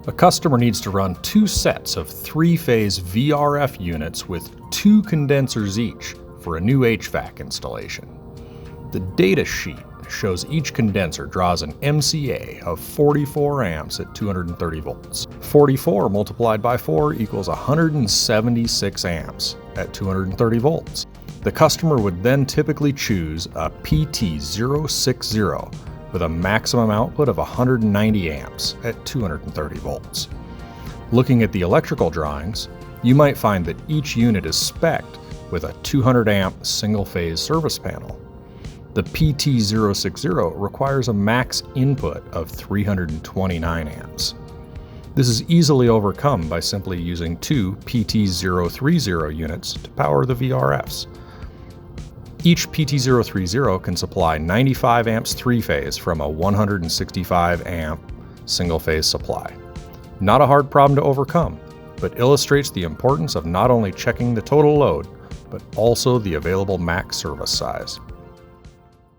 A customer needs to run 2 sets of 3-phase VRF units with 2 condensers each for a new HVAC installation. The data sheet shows each condenser draws an MCA of 44 amps at 230 volts. 44 multiplied by 4 equals 176 amps at 230 volts. The customer would then typically choose a PT060 with a maximum output of 190 amps at 230 volts. Looking at the electrical drawings, you might find that each unit is spec'd with a 200 amp single-phase service panel. The PT060 requires a max input of 329 amps. This is easily overcome by simply using 2 PT030 units to power the VRFs. Each PT030 can supply 95 amps 3-phase from a 165 amp single-phase supply. Not a hard problem to overcome, but illustrates the importance of not only checking the total load, but also the available max service size.